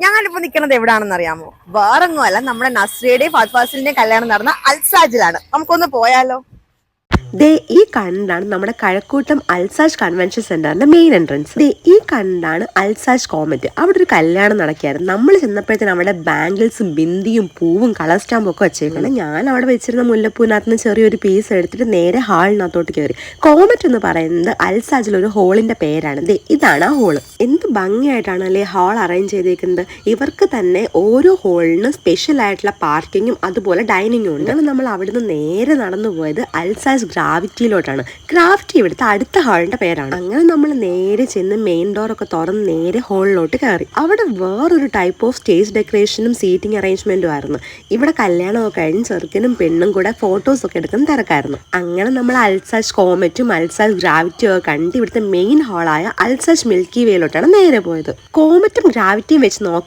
ഞങ്ങളിപ്പോ നിൽക്കുന്നത് എവിടാണെന്ന് അറിയാമോ? വേറൊന്നും അല്ല, നമ്മുടെ നസ്രിയുടെയും ഫഹദ് ഫാസിലിന്റെയും കല്യാണം നടന്ന അൽസാജിലാണ്. നമുക്കൊന്ന് പോയാലോ? ദേ ഈ കണ്ടാണ് നമ്മുടെ കഴക്കൂട്ടം അൽസാജ് കൺവെൻഷൻ സെന്ററിന്റെ മെയിൻ എൻട്രൻസ്. ദേ ഈ കണ്ടാണ് അൽസാജ് കോമറ്റ്. അവിടെ ഒരു കല്യാണം നടക്കുകയായിരുന്നു. നമ്മൾ ചെന്നപ്പോഴത്തേനും അവിടെ ബാംഗിൾസും ബിന്ദിയും പൂവും കളർ സ്റ്റാമ്പും ഒക്കെ വെച്ചേക്കണം. ഞാൻ അവിടെ വെച്ചിരുന്ന മുല്ലപ്പൂവിനകത്ത് നിന്ന് ചെറിയൊരു പീസ് എടുത്തിട്ട് നേരെ ഹാളിനകത്തോട്ട് കയറി. കോമറ്റ് എന്ന് പറയുന്നത് അൽസാജിൽ ഒരു ഹോളിന്റെ പേരാണ്. ദേ ഇതാണ് ആ ഹോള്. എന്ത് ഭംഗിയായിട്ടാണ് അല്ലേ ഹാൾ അറേഞ്ച് ചെയ്തേക്കുന്നത്. ഇവർക്ക് തന്നെ ഓരോ ഹോളിനും സ്പെഷ്യൽ ആയിട്ടുള്ള പാർക്കിങ്ങും അതുപോലെ ഡൈനിങ്ങും ഉണ്ട്. നമ്മൾ അവിടുന്ന് നേരെ നടന്നു പോയത് അൽസാജ് ഗ്രാവിറ്റിയിലോട്ടാണ്. ഗ്രാവിറ്റി ഇവിടുത്തെ അടുത്ത ഹാളിന്റെ പേരാണ്. അങ്ങനെ നമ്മൾ നേരെ ചെന്ന് മെയിൻ ഡോർ ഒക്കെ തുറന്ന് നേരെ ഹാളിലോട്ട് കയറി. അവിടെ വേറൊരു ടൈപ്പ് ഓഫ് സ്റ്റേജ് ഡെക്കറേഷനും സീറ്റിംഗ് അറേഞ്ച്മെന്റും ആയിരുന്നു. ഇവിടെ കല്യാണമൊക്കെ കഴിഞ്ഞ് ചെറുക്കനും പെണ്ണും കൂടെ ഫോട്ടോസ് ഒക്കെ എടുക്കുന്ന തിരക്കായിരുന്നു. അങ്ങനെ നമ്മൾ അൽസാജ് കോമറ്റും അൽസാജ് ഗ്രാവിറ്റിയും ഒക്കെ കണ്ട് ഇവിടുത്തെ മെയിൻ ഹാളായ അൽസാജ് മിൽക്കി വേയിലോട്ടാണ് നേരെ പോയത്. കോമറ്റും ഗ്രാവിറ്റിയും വെച്ച് നോക്കി